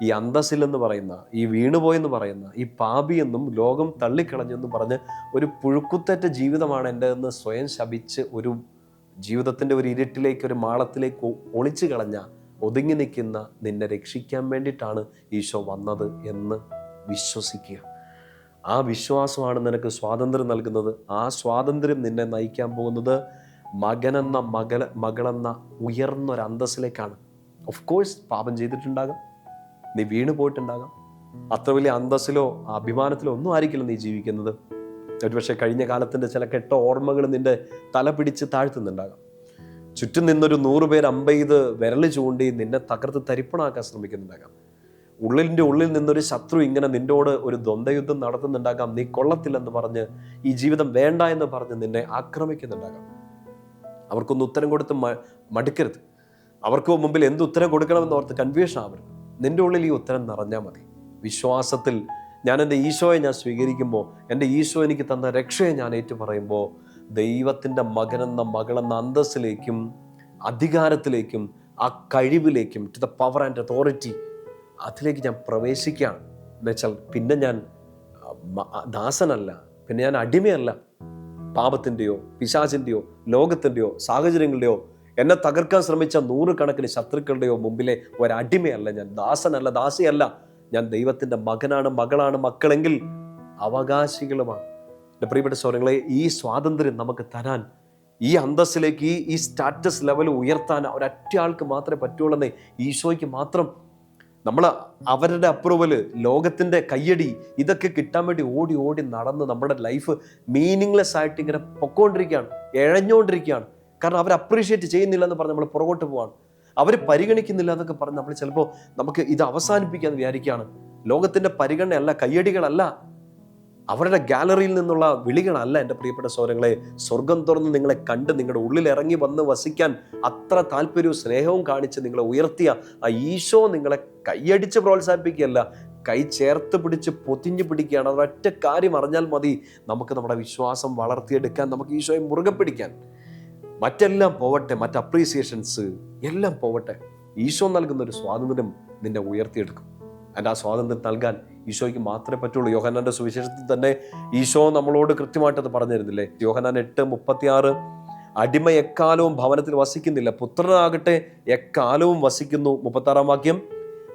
ഈ അന്തസ്സിലെന്ന് പറയുന്ന, ഈ വീണുപോയെന്ന് പറയുന്ന, ഈ പാപിയെന്നും ലോകം തള്ളിക്കളഞ്ഞെന്നും പറഞ്ഞ് ഒരു പുഴുക്കുത്തേറ്റ ജീവിതമാണ് എൻ്റെ എന്ന് സ്വയം ശപിച്ച് ഒരു ജീവിതത്തിൻ്റെ ഒരു ഇരുട്ടിലേക്ക്, ഒരു മാളത്തിലേക്ക് ഒളിച്ചു കളഞ്ഞ, ഒതുങ്ങി നിൽക്കുന്ന നിന്നെ രക്ഷിക്കാൻ വേണ്ടിയിട്ടാണ് ഈശോ വന്നത് എന്ന് വിശ്വസിക്കുക. ആ വിശ്വാസമാണ് നിനക്ക് സ്വാതന്ത്ര്യം നൽകുന്നത്. ആ സ്വാതന്ത്ര്യം നിന്നെ നയിക്കാൻ പോകുന്നത് മകനെന്ന മകളെന്ന ഉയർന്നൊരു അന്തസ്സിലേക്കാണ്. ഓഫ് കോഴ്സ് പാപം ചെയ്തിട്ടുണ്ടാകാം, നീ വീണു പോയിട്ടുണ്ടാകാം. അത്ര വലിയ അന്തസ്സിലോ അഭിമാനത്തിലോ ഒന്നും ആയിരിക്കില്ല നീ ജീവിക്കുന്നത്. ഒരുപക്ഷെ കഴിഞ്ഞ കാലത്തിൻ്റെ ചില കെട്ട ഓർമ്മകൾ നിന്റെ തല പിടിച്ച് താഴ്ത്തുന്നുണ്ടാകാം. ചുറ്റും നിന്നൊരു 100 പേര് അമ്പെയ്ത് വിരൽ ചൂണ്ടി നിന്നെ തകർത്ത് തരിപ്പണാക്കാൻ ശ്രമിക്കുന്നുണ്ടാകാം. ഉള്ളിൽ നിന്നൊരു ശത്രു ഇങ്ങനെ നിന്നോട് ഒരു ദ്വന്ദ്വയുദ്ധം നടത്തുന്നുണ്ടാകാം. നീ കൊള്ളത്തില്ലെന്ന് പറഞ്ഞ്, ഈ ജീവിതം വേണ്ട എന്ന് പറഞ്ഞ് നിന്നെ ആക്രമിക്കുന്നുണ്ടാകാം. അവർക്കൊന്ന് ഉത്തരം കൊടുത്ത് മടുക്കരുത്. അവർക്ക് മുമ്പിൽ എന്ത് ഉത്തരം കൊടുക്കണമെന്ന് ഓർത്ത് കൺഫ്യൂഷൻ ആവരുത്. നിന്റെ ഉള്ളിൽ ഈ ഉത്തരം നിറഞ്ഞാൽ മതി. വിശ്വാസത്തിൽ ഞാൻ എൻ്റെ ഈശോയെ ഞാൻ സ്വീകരിക്കുമ്പോൾ, എൻ്റെ ഈശോ എനിക്ക് തന്ന രക്ഷയെ ഞാൻ ഏറ്റുപറയുമ്പോൾ, ദൈവത്തിൻ്റെ മകനെന്ന മകളെന്ന അന്തസ്സിലേക്കും അധികാരത്തിലേക്കും ആ കഴിവിലേക്കും, to the power and authority, അതിലേക്ക് ഞാൻ പ്രവേശിക്കുകയാണ്. എന്നുവെച്ചാൽ പിന്നെ ഞാൻ ദാസനല്ല, പിന്നെ ഞാൻ അടിമയല്ല. പാപത്തിൻ്റെയോ പിശാചിൻ്റെയോ ലോകത്തിൻ്റെയോ സാഹചര്യങ്ങളുടെയോ എന്നെ തകർക്കാൻ ശ്രമിച്ച 100 കണക്കിന് ശത്രുക്കളുടെയോ മുമ്പിലെ ഒരടിമയല്ല ഞാൻ, ദാസനല്ല, ദാസിയല്ല. ഞാൻ ദൈവത്തിൻ്റെ മകനാണ്, മകളാണ്. മക്കളെങ്കിൽ അവകാശികളുമാണ്. എൻ്റെ പ്രിയപ്പെട്ട സഹോദരങ്ങളെ, ഈ സ്വാതന്ത്ര്യം നമുക്ക് തരാൻ, ഈ അന്തസ്സിലേക്ക്, ഈ സ്റ്റാറ്റസ് ലെവൽ ഉയർത്താൻ ഒരൊറ്റ ആൾക്ക് മാത്രമേ പറ്റുള്ളൂ. ഈശോയ്ക്ക് മാത്രം. നമ്മൾ അവരുടെ അപ്രൂവല്, ലോകത്തിൻ്റെ കയ്യടി, ഇതൊക്കെ കിട്ടാൻ വേണ്ടി ഓടി ഓടി നടന്ന് നമ്മുടെ ലൈഫ് മീനിങ്ലെസ് ആയിട്ട് ഇങ്ങനെ പൊക്കോണ്ടിരിക്കുകയാണ്, ഇഴഞ്ഞുകൊണ്ടിരിക്കുകയാണ്. കാരണം അവർ അപ്രീഷിയേറ്റ് ചെയ്യുന്നില്ല എന്ന് പറഞ്ഞ് നമ്മൾ പുറകോട്ട് പോവാണ്. അവർ പരിഗണിക്കുന്നില്ല എന്നൊക്കെ പറഞ്ഞ് നമ്മൾ ചിലപ്പോൾ നമുക്ക് ഇത് അവസാനിപ്പിക്കാമെന്ന് വിചാരിക്കുകയാണ്. ലോകത്തിൻ്റെ പരിഗണനയല്ല, കയ്യടികളല്ല, അവരുടെ ഗാലറിയിൽ നിന്നുള്ള വിളികളല്ല എൻ്റെ പ്രിയപ്പെട്ട സഹോദരങ്ങളെ. സ്വർഗം തുറന്ന് നിങ്ങളെ കണ്ട് നിങ്ങളുടെ ഉള്ളിൽ ഇറങ്ങി വന്ന് വസിക്കാൻ അത്ര താല്പര്യവും സ്നേഹവും കാണിച്ച് നിങ്ങളെ ഉയർത്തിയ ആ ഈശോ നിങ്ങളെ കൈയടിച്ച് പ്രോത്സാഹിപ്പിക്കുകയല്ല, കൈ ചേർത്ത് പിടിച്ച് പൊതിഞ്ഞു പിടിക്കുകയാണ്. അതൊറ്റ കാര്യം അറിഞ്ഞാൽ മതി, നമുക്ക് നമ്മുടെ വിശ്വാസം വളർത്തിയെടുക്കാൻ, നമുക്ക് ഈശോയെ മുറുകെ പിടിക്കാൻ. മറ്റെല്ലാം പോവട്ടെ, മറ്റ് അപ്രീസിയേഷൻസ് എല്ലാം പോവട്ടെ, ഈശോ നൽകുന്ന ഒരു സ്വാതന്ത്ര്യം നിന്നെ ഉയർത്തിയെടുക്കും. ആ സ്വാതന്ത്ര്യം നൽകാൻ ഈശോയ്ക്ക് മാത്രമേ പറ്റുള്ളൂ. യോഹന്നാന്റെ സുവിശേഷത്തിൽ തന്നെ ഈശോ നമ്മളോട് കൃത്യമായിട്ടത് പറഞ്ഞു തരുന്നില്ലേ? യോഹന്നാൻ 8:36, അടിമ എക്കാലവും ഭവനത്തിൽ വസിക്കുന്നില്ല, പുത്രനാകട്ടെ എക്കാലവും വസിക്കുന്നു. 36-ാം വാക്യം,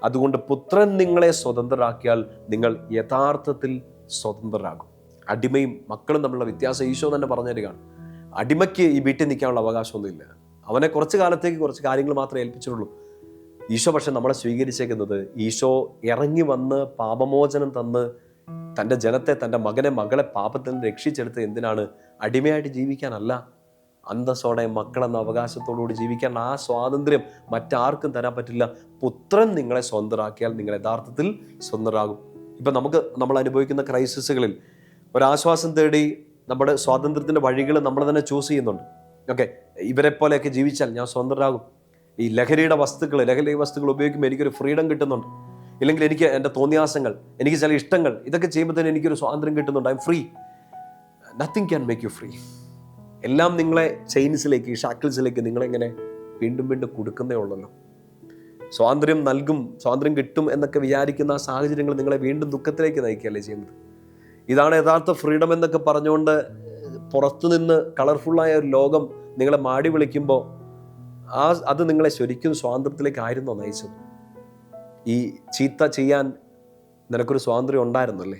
അതുകൊണ്ട് പുത്രൻ നിങ്ങളെ സ്വതന്ത്രരാക്കിയാൽ നിങ്ങൾ യഥാർത്ഥത്തിൽ സ്വതന്ത്രരാകും. അടിമയും മക്കളും തമ്മിലുള്ള വ്യത്യാസം ഈശോ തന്നെ പറഞ്ഞു തരികയാണ്. അടിമയ്ക്ക് ഈ വീട്ടിൽ നിൽക്കാനുള്ള അവകാശമൊന്നുമില്ല. അവനെ കുറച്ച് കാലത്തേക്ക് കുറച്ച് കാര്യങ്ങൾ മാത്രമേ ഏൽപ്പിച്ചിട്ടുള്ളൂ. ഈശോ പക്ഷെ നമ്മളെ സ്വീകരിച്ചേക്കുന്നത്, ഈശോ ഇറങ്ങി വന്ന് പാപമോചനം തന്ന് തൻ്റെ ജനത്തെ, തൻ്റെ മകനെ മകളെ പാപത്തിൽ നിന്ന് രക്ഷിച്ചെടുത്ത് എന്തിനാണ്? അടിമയായിട്ട് ജീവിക്കാനല്ല, അന്തസ്സോടെ മക്കളെന്ന അവകാശത്തോടുകൂടി ജീവിക്കാൻ. ആ സ്വാതന്ത്ര്യം മറ്റാർക്കും തരാൻ പറ്റില്ല. പുത്രൻ നിങ്ങളെ സ്വതന്ത്രരാക്കിയാൽ നിങ്ങൾ യഥാർത്ഥത്തിൽ സ്വതന്ത്രരാകും. ഇപ്പം നമ്മൾ അനുഭവിക്കുന്ന ക്രൈസിസുകളിൽ ഒരാശ്വാസം തേടി നമ്മുടെ സ്വാതന്ത്ര്യത്തിൻ്റെ വഴികൾ നമ്മൾ തന്നെ ചൂസ് ചെയ്യുന്നുണ്ട്. ഓക്കെ, ഇവരെ പോലെയൊക്കെ ജീവിച്ചാൽ ഞാൻ സ്വതന്ത്രരാകും. ഈ ലഹരി വസ്തുക്കൾ ഉപയോഗിക്കുമ്പോൾ എനിക്കൊരു ഫ്രീഡം കിട്ടുന്നുണ്ട്. ഇല്ലെങ്കിൽ എനിക്ക് എൻ്റെ തോന്നിയാസങ്ങൾ, എനിക്ക് ചില ഇഷ്ടങ്ങൾ, ഇതൊക്കെ ചെയ്യുമ്പോൾ തന്നെ എനിക്കൊരു സ്വാതന്ത്ര്യം കിട്ടുന്നുണ്ട്. I M free. Nothing can make you free. എല്ലാം നിങ്ങളെ ചെയിൻസിലേക്ക്, ഷാക്കിൾസിലേക്ക് നിങ്ങളെങ്ങനെ വീണ്ടും വീണ്ടും കൊടുക്കുന്നേ ഉള്ളല്ലോ. സ്വാതന്ത്ര്യം നൽകും, സ്വാതന്ത്ര്യം കിട്ടും എന്നൊക്കെ വിചാരിക്കുന്ന ആ സാഹചര്യങ്ങൾ നിങ്ങളെ വീണ്ടും ദുഃഖത്തിലേക്ക് നയിക്കുകയല്ലേ ചെയ്യുന്നത്. ഇതാണ് യഥാർത്ഥ ഫ്രീഡം എന്നൊക്കെ പറഞ്ഞുകൊണ്ട് പുറത്തുനിന്ന് കളർഫുള്ളായ ഒരു ലോകം നിങ്ങളെ മാടി വിളിക്കുമ്പോൾ അത് നിങ്ങളെ ശരിക്കും സ്വാതന്ത്ര്യത്തിലേക്കായിരുന്നോ നയിച്ചത്? ഈ ചീത്ത ചെയ്യാൻ നിനക്കൊരു സ്വാതന്ത്ര്യം ഉണ്ടായിരുന്നല്ലേ?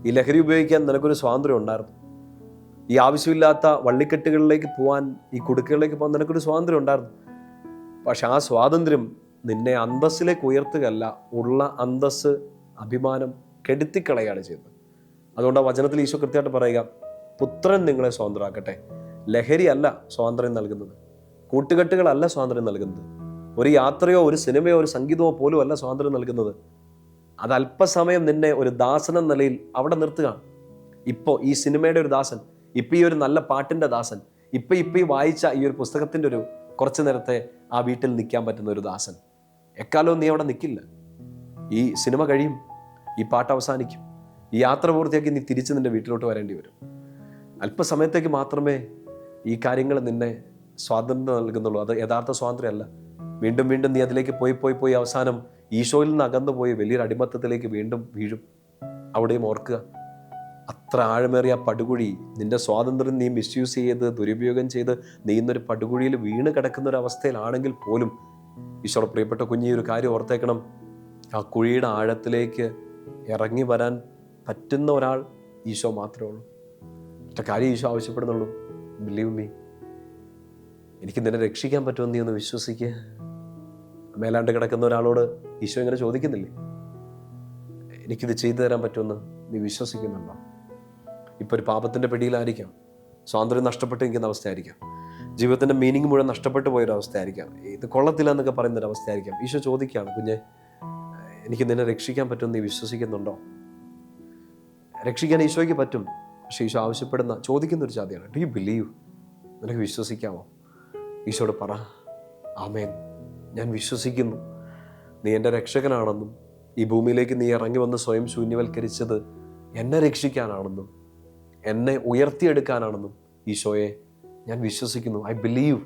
ഈ ലഹരി ഉപയോഗിക്കാൻ നിനക്കൊരു സ്വാതന്ത്ര്യം ഉണ്ടായിരുന്നു. ഈ ആവശ്യമില്ലാത്ത വള്ളിക്കെട്ടുകളിലേക്ക് പോകാൻ, ഈ കുടുക്കുകളിലേക്ക് പോകാൻ നിനക്കൊരു സ്വാതന്ത്ര്യം ഉണ്ടായിരുന്നു. പക്ഷെ ആ സ്വാതന്ത്ര്യം നിന്നെ അന്തസ്സിലേക്ക് ഉയർത്തുകയല്ല, ഉള്ള അന്തസ്സ്, അഭിമാനം കെടുത്തിക്കളയാണ് ചെയ്യുന്നത്. അതുകൊണ്ട് ആ വചനത്തിൽ ഈശോ കൃത്യമായിട്ട് പറയുക, പുത്രൻ നിങ്ങളെ സ്വതന്ത്രരാക്കട്ടെ. ലഹരി അല്ല സ്വാതന്ത്ര്യം നൽകുന്നത്, കൂട്ടുകെട്ടുകളല്ല സ്വാതന്ത്ര്യം നൽകുന്നത്, ഒരു യാത്രയോ ഒരു സിനിമയോ ഒരു സംഗീതമോ പോലും അല്ല സ്വാതന്ത്ര്യം നൽകുന്നത്. അത് അല്പസമയം നിന്നെ ഒരു ദാസനെന്ന നിലയിൽ അവിടെ നിർത്തുകയാണ്. ഇപ്പോൾ ഈ സിനിമയുടെ ഒരു ദാസൻ, ഇപ്പം ഈ ഒരു നല്ല പാട്ടിൻ്റെ ദാസൻ, ഇപ്പം ഈ വായിച്ച ഈ ഒരു പുസ്തകത്തിൻ്റെ ഒരു കുറച്ച് നേരത്തെ ആ വീട്ടിൽ നിൽക്കാൻ പറ്റുന്ന ഒരു ദാസൻ. എക്കാലവും നീ അവിടെ നിൽക്കില്ല. ഈ സിനിമ കഴിയും, ഈ പാട്ട് അവസാനിക്കും, ഈ യാത്ര പൂർത്തിയാക്കി നീ തിരിച്ച് നിൻ്റെ വീട്ടിലോട്ട് വരേണ്ടി വരും. അല്പസമയത്തേക്ക് മാത്രമേ ഈ കാര്യങ്ങൾ നിന്നെ സ്വാതന്ത്ര്യം നൽകുന്നുള്ളൂ. അത് യഥാർത്ഥ സ്വാതന്ത്ര്യമല്ല. വീണ്ടും വീണ്ടും നീ അതിലേക്ക് പോയി അവസാനം ഈശോയിൽ നിന്ന് അകന്നു പോയി വലിയൊരു അടിമത്തത്തിലേക്ക് വീണ്ടും വീഴും. അവിടെയും ഓർക്കുക, അത്ര ആഴമേറിയ പടുകുഴി, നിന്റെ സ്വാതന്ത്ര്യം നീ മിസ്യൂസ് ചെയ്ത് ദുരുപയോഗം ചെയ്ത് നീ ഇന്നൊരു പടുകുഴിയിൽ വീണ് കിടക്കുന്ന ഒരു അവസ്ഥയിലാണെങ്കിൽ പോലും ഈശോയുടെ പ്രിയപ്പെട്ട കുഞ്ഞി ഒരു കാര്യം ഓർത്തേക്കണം, ആ കുഴിയുടെ ആഴത്തിലേക്ക് ഇറങ്ങി വരാൻ പറ്റുന്ന ഒരാൾ ഈശോ മാത്രമേ ഉള്ളൂ. ഒറ്റ കാര്യം ഈശോ ആവശ്യപ്പെടുന്നുള്ളൂ, ബിലീവ് മീ, എനിക്ക് നിന്നെ രക്ഷിക്കാൻ പറ്റുമെന്ന് നീ ഒന്ന് വിശ്വസിക്കുക. മേലാണ്ട് കിടക്കുന്ന ഒരാളോട് ഈശോ ഇങ്ങനെ ചോദിക്കുന്നില്ലേ, എനിക്കിത് ചെയ്തു തരാൻ പറ്റുമെന്ന് നീ വിശ്വസിക്കുന്നുണ്ടോ? ഇപ്പോൾ ഒരു പാപത്തിൻ്റെ പിടിയിലായിരിക്കാം, സ്വാതന്ത്ര്യം നഷ്ടപ്പെട്ട് നിൽക്കുന്ന അവസ്ഥയായിരിക്കാം, ജീവിതത്തിൻ്റെ മീനിങ് മുഴുവൻ നഷ്ടപ്പെട്ടു പോയൊരവസ്ഥയായിരിക്കാം, ഇത് കൊള്ളത്തില്ല എന്നൊക്കെ പറയുന്നൊരവസ്ഥയായിരിക്കാം. ഈശോ ചോദിക്കുകയാണ്, കുഞ്ഞെ, എനിക്ക് നിന്നെ രക്ഷിക്കാൻ പറ്റുമെന്ന് നീ വിശ്വസിക്കുന്നുണ്ടോ? രക്ഷിക്കാൻ ഈശോയ്ക്ക് പറ്റും. പക്ഷേ ഈശോ ചോദിക്കുന്ന ഒരു ചോദ്യമാണ്, ഡു യു ബിലീവ്? നിനക്ക് വിശ്വസിക്കാമോ? ഈശോയോട് പറ, ആമേൻ, ഞാൻ വിശ്വസിക്കുന്നു, നീ എൻ്റെ രക്ഷകനാണെന്നും ഈ ഭൂമിയിലേക്ക് നീ ഇറങ്ങി വന്ന് സ്വയം ശൂന്യവൽക്കരിച്ചത് എന്നെ രക്ഷിക്കാനാണെന്നും എന്നെ ഉയർത്തിയെടുക്കാനാണെന്നും ഈശോയെ ഞാൻ വിശ്വസിക്കുന്നു. I believe.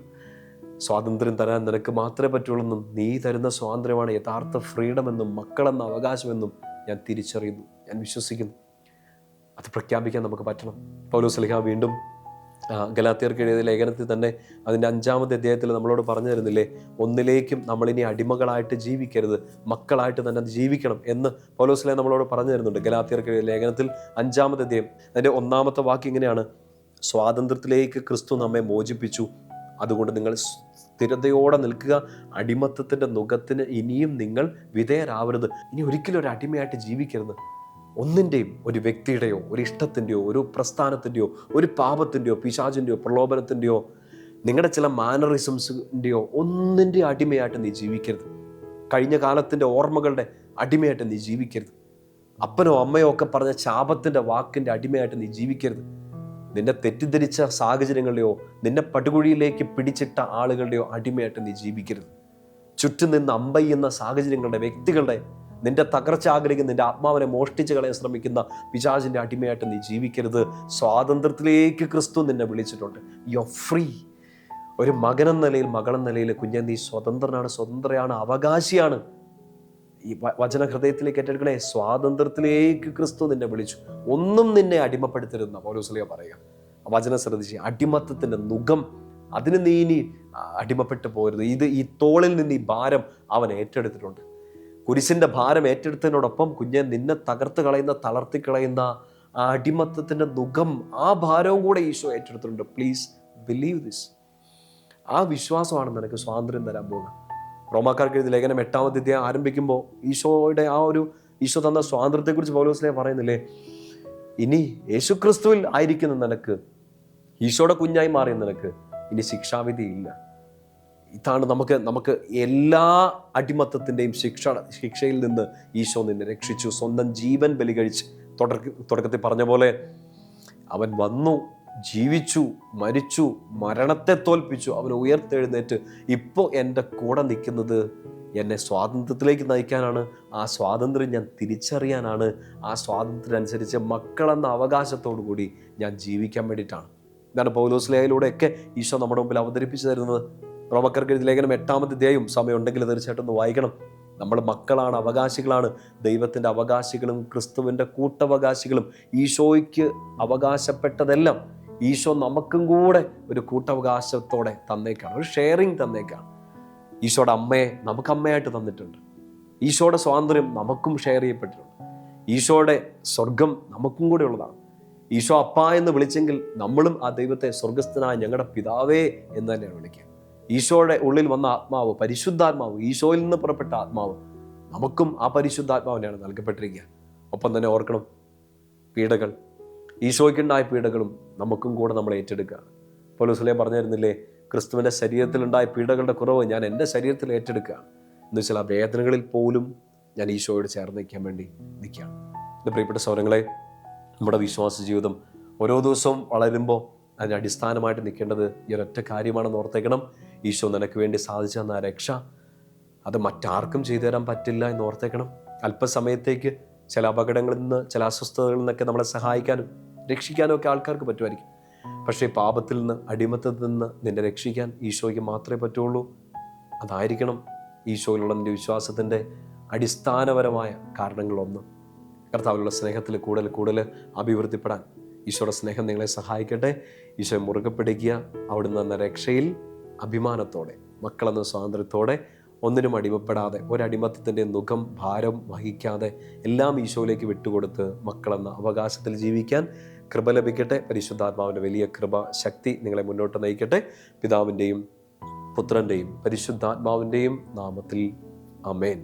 സ്വാതന്ത്ര്യം തരാൻ നിനക്ക് മാത്രമേ പറ്റുള്ളൂ, നീ തരുന്ന സ്വാതന്ത്ര്യമാണ് യഥാർത്ഥ ഫ്രീഡം എന്നും മക്കളെന്ന അവകാശമെന്നും ഞാൻ തിരിച്ചറിയുന്നു, ഞാൻ വിശ്വസിക്കുന്നു. അത് പ്രഖ്യാപിക്കാൻ നമുക്ക് പറ്റണം. പൗലോസ് ശ്ലീഹ വീണ്ടും ഗലാത്യർക്ക് എഴുതിയ ലേഖനത്തിൽ തന്നെ അതിൻ്റെ 5-ാമത്തെ അധ്യായത്തിൽ നമ്മളോട് പറഞ്ഞു തരുന്നില്ലേ, ഒന്നിലേക്കും നമ്മളിനി അടിമകളായിട്ട് ജീവിക്കരുത്, മക്കളായിട്ട് തന്നെ ജീവിക്കണം എന്ന് പൗലോസ് ശ്ലീഹ നമ്മളോട് പറഞ്ഞു തരുന്നുണ്ട്. ഗലാത്യർക്ക് എഴുതിയ ലേഖനത്തിൽ 5-ാമത്തെ അധ്യായം അതിൻ്റെ 1-ാമത്തെ വാക്യം ഇങ്ങനെയാണ്, സ്വാതന്ത്ര്യത്തിലേക്ക് ക്രിസ്തു നമ്മെ മോചിപ്പിച്ചു, അതുകൊണ്ട് നിങ്ങൾ സ്ഥിരതയോടെ നിൽക്കുക, അടിമത്തത്തിൻ്റെ നുകത്തിന് ഇനിയും നിങ്ങൾ വിധേയരാവരുത്. ഇനി ഒരിക്കലും ഒരു അടിമയായിട്ട് ജീവിക്കരുത്. ഒന്നിൻ്റെയും, ഒരു വ്യക്തിയുടെയോ ഒരു ഇഷ്ടത്തിൻ്റെയോ ഒരു പ്രസ്ഥാനത്തിൻ്റെയോ ഒരു പാപത്തിൻ്റെയോ പിശാചിൻ്റെയോ പ്രലോഭനത്തിൻ്റെയോ നിങ്ങളുടെ ചില മാനറിസംസിൻ്റെയോ ഒന്നിൻ്റെ അടിമയായിട്ട് നീ ജീവിക്കരുത്. കഴിഞ്ഞ കാലത്തിൻ്റെ ഓർമ്മകളുടെ അടിമയായിട്ട് നീ ജീവിക്കരുത്. അപ്പനോ അമ്മയോ ഒക്കെ പറഞ്ഞ ശാപത്തിൻ്റെ വാക്കിൻ്റെ അടിമയായിട്ട് നീ ജീവിക്കരുത്. നിന്നെ തെറ്റിദ്ധരിച്ച സാഹചര്യങ്ങളുടെയോ നിന്നെ പടുകുഴിയിലേക്ക് പിടിച്ചിട്ട ആളുകളുടെയോ അടിമയായിട്ട് നീ ജീവിക്കരുത്. ചുറ്റും നിന്ന് അമ്പയ്യുന്ന സാഹചര്യങ്ങളുടെ, വ്യക്തികളുടെ, നിന്റെ തകർച്ച ആഗ്രഹിക്കുന്ന, നിന്റെ ആത്മാവിനെ മോഷ്ടിച്ച് കളയാൻ ശ്രമിക്കുന്ന പിശാചിന്റെ അടിമയായിട്ട് നീ ജീവിക്കരുത്. സ്വാതന്ത്ര്യത്തിലേക്ക് ക്രിസ്തു നിന്നെ വിളിച്ചിട്ടുണ്ട്. You are free. ഒരു മകനെന്ന നിലയിൽ, മകളെന്ന നിലയിൽ കുഞ്ഞെ നീ സ്വതന്ത്രനാണ്, സ്വതന്ത്രയാണ്, അവകാശിയാണ്. ഈ വചന ഹൃദയത്തിലേക്ക് ഏറ്റെടുക്കണേ. സ്വാതന്ത്ര്യത്തിലേക്ക് ക്രിസ്തു നിന്നെ വിളിച്ചു. ഒന്നും നിന്നെ അടിമപ്പെടുത്തരുന്ന പൗലോസ് ശ്ലീഹ പറയുക. വചനം ശ്രദ്ധിച്ച്, അടിമത്തത്തിന്റെ നുകം, അതിന് നീ ഇനി അടിമപ്പെട്ടു പോകരുത്. ഈ തോളിൽ നിന്ന് ഈ ഭാരം അവൻ ഏറ്റെടുത്തിട്ടുണ്ട്. കുരിശിന്റെ ഭാരം ഏറ്റെടുത്തതിനോടൊപ്പം കുഞ്ഞെ നിന്നെ തകർത്ത് കളയുന്ന, തളർത്തി കളയുന്ന ആ അടിമത്തത്തിന്റെ നുകം, ആ ഭാരവും കൂടെ ഈശോ ഏറ്റെടുത്തിട്ടുണ്ട്. Please believe this. ആ വിശ്വാസമാണ് നിനക്ക് സ്വാതന്ത്ര്യം തരാൻ പോകുക. റോമാക്കാർക്ക് എഴുതിയ ലേഖനം 8-ാമത്തെ അധ്യായം ആരംഭിക്കുമ്പോൾ ഈശോയുടെ ആ ഒരു ഈശോ തന്ന സ്വാതന്ത്ര്യത്തെക്കുറിച്ച് പൗലോസ് ശ്ലീഹ പറയുന്നില്ലേ, ഇനി യേശുക്രിസ്തുവിൽ ആയിരിക്കുന്ന നിനക്ക്, ഈശോയുടെ കുഞ്ഞായി മാറിയ നിനക്ക് ഇനി ശിക്ഷാവിധി ഇല്ല. ഇതാണ് നമുക്ക് എല്ലാ അടിമത്തത്തിൻ്റെയും ശിക്ഷയിൽ നിന്ന് ഈശോ നിന്നെ രക്ഷിച്ചു. സ്വന്തം ജീവൻ ബലി കഴിച്ച്, തുടക്കത്തിൽ പറഞ്ഞ പോലെ അവൻ വന്നു, ജീവിച്ചു, മരിച്ചു, മരണത്തെ തോൽപ്പിച്ചു, അവൻ ഉയർത്തെഴുന്നേറ്റ് ഇപ്പോൾ എൻ്റെ കൂടെ നിൽക്കുന്നത് എന്നെ സ്വാതന്ത്ര്യത്തിലേക്ക് നയിക്കാനാണ്. ആ സ്വാതന്ത്ര്യം ഞാൻ തിരിച്ചറിയാനാണ്. ആ സ്വാതന്ത്ര്യം അനുസരിച്ച് മക്കളെന്ന അവകാശത്തോടു കൂടി ഞാൻ ജീവിക്കാൻ വേണ്ടിയിട്ടാണ്. ഇതാണ് പൗലോസ് ശ്ലീഹയിലൂടെയൊക്കെ ഈശോ നമ്മുടെ മുമ്പിൽ അവതരിപ്പിച്ചു തരുന്നത്. റോമക്കാർക്ക് എഴുതിയ ലേഖനം 8-ാമത്തെ അധ്യായം സമയം ഉണ്ടെങ്കിൽ തീർച്ചയായിട്ടും ഒന്ന് വായിക്കണം. നമ്മൾ മക്കളാണ്, അവകാശികളാണ്, ദൈവത്തിൻ്റെ അവകാശികളും ക്രിസ്തുവിൻ്റെ കൂട്ടവകാശികളും. ഈശോയ്ക്ക് അവകാശപ്പെട്ടതെല്ലാം ഈശോ നമുക്കും കൂടെ ഒരു കൂട്ടവകാശത്തോടെ തന്നേക്കാണ്, ഒരു ഷെയറിങ് തന്നേക്കാണ്. ഈശോയുടെ അമ്മയെ നമുക്ക് അമ്മയായിട്ട് തന്നിട്ടുണ്ട്. ഈശോയുടെ സ്വാതന്ത്ര്യം നമുക്കും ഷെയർ ചെയ്യപ്പെട്ടിട്ടുണ്ട്. ഈശോയുടെ സ്വർഗം നമുക്കും കൂടെ ഉള്ളതാണ്. ഈശോ അപ്പ എന്ന് വിളിച്ചെങ്കിൽ നമ്മളും ആ ദൈവത്തെ സ്വർഗസ്ഥനായ ഞങ്ങളുടെ പിതാവേ എന്ന് തന്നെയാണ് വിളിക്കുക. ഈശോയുടെ ഉള്ളിൽ വന്ന ആത്മാവ്, പരിശുദ്ധാത്മാവ്, ഈശോയിൽ നിന്ന് പുറപ്പെട്ട ആത്മാവ്, നമുക്കും ആ പരിശുദ്ധാത്മാവിനെയാണ് നൽകപ്പെട്ടിരിക്കുക. ഒപ്പം തന്നെ ഓർക്കണം, പീഡകൾ, ഈശോയ്ക്കുണ്ടായ പീഡകളും നമുക്കും കൂടെ നമ്മൾ ഏറ്റെടുക്കുകയാണ്. പൗലോസ് ശ്ലീഹ പറഞ്ഞിരുന്നില്ലേ, ക്രിസ്തുവിൻ്റെ ശരീരത്തിലുണ്ടായ പീഡകളുടെ കുറവ് ഞാൻ എൻ്റെ ശരീരത്തിൽ ഏറ്റെടുക്കുകയാണ് എന്ന് വെച്ചാൽ ആ വേദനകളിൽ പോലും ഞാൻ ഈശോയോട് ചേർന്ന് നിൽക്കാൻ വേണ്ടി നിൽക്കുകയാണ്. എൻ്റെ പ്രിയപ്പെട്ട സഹോദരങ്ങളെ, നമ്മുടെ വിശ്വാസ ജീവിതം ഓരോ ദിവസവും വളരുമ്പോൾ അതിന് അടിസ്ഥാനമായിട്ട് നിൽക്കേണ്ടത് ഈ ഒരൊറ്റ കാര്യമാണെന്ന് ഓർത്തേക്കണം. ഈശോ നിനക്ക് വേണ്ടി സാധിച്ചു തന്ന ആ രക്ഷ അത് മറ്റാർക്കും ചെയ്തു തരാൻ പറ്റില്ല എന്ന് ഓർത്തേക്കണം. അല്പസമയത്തേക്ക് ചില അപകടങ്ങളിൽ നിന്ന്, ചില അസ്വസ്ഥതകളിൽ നിന്നൊക്കെ നമ്മളെ സഹായിക്കാനും രക്ഷിക്കാനും ഒക്കെ ആൾക്കാർക്ക് പറ്റുമായിരിക്കും. പക്ഷേ പാപത്തിൽ നിന്ന്, അടിമത്തത്തിൽ നിന്ന് നിന്നെ രക്ഷിക്കാൻ ഈശോയ്ക്ക് മാത്രമേ പറ്റുള്ളൂ. അതായിരിക്കണം ഈശോയിലുള്ള നിൻ്റെ വിശ്വാസത്തിൻ്റെ അടിസ്ഥാനപരമായ കാരണങ്ങളൊന്നും. കർത്താവിലുള്ള സ്നേഹത്തിൽ കൂടുതൽ കൂടുതൽ അഭിവൃദ്ധിപ്പെടാൻ ഈശോയുടെ സ്നേഹം നിങ്ങളെ സഹായിക്കട്ടെ. ഈശോയെ മുറുകെ പിടിക്കുക. അവിടുന്ന് എന്ന രക്ഷയിൽ അഭിമാനത്തോടെ, മക്കളെന്ന സ്വാതന്ത്ര്യത്തോടെ, ഒന്നിനും അടിമപ്പെടാതെ, ഒരടിമത്തത്തിൻ്റെ മുഖം ഭാരം വഹിക്കാതെ എല്ലാം ഈശോയിലേക്ക് വിട്ടുകൊടുത്ത് മക്കളെന്ന അവകാശത്തിൽ ജീവിക്കാൻ കൃപ ലഭിക്കട്ടെ. പരിശുദ്ധാത്മാവിൻ്റെ വലിയ കൃപ, ശക്തി നിങ്ങളെ മുന്നോട്ട് നയിക്കട്ടെ. പിതാവിൻ്റെയും പുത്രൻ്റെയും പരിശുദ്ധാത്മാവിൻ്റെയും നാമത്തിൽ ആമേൻ.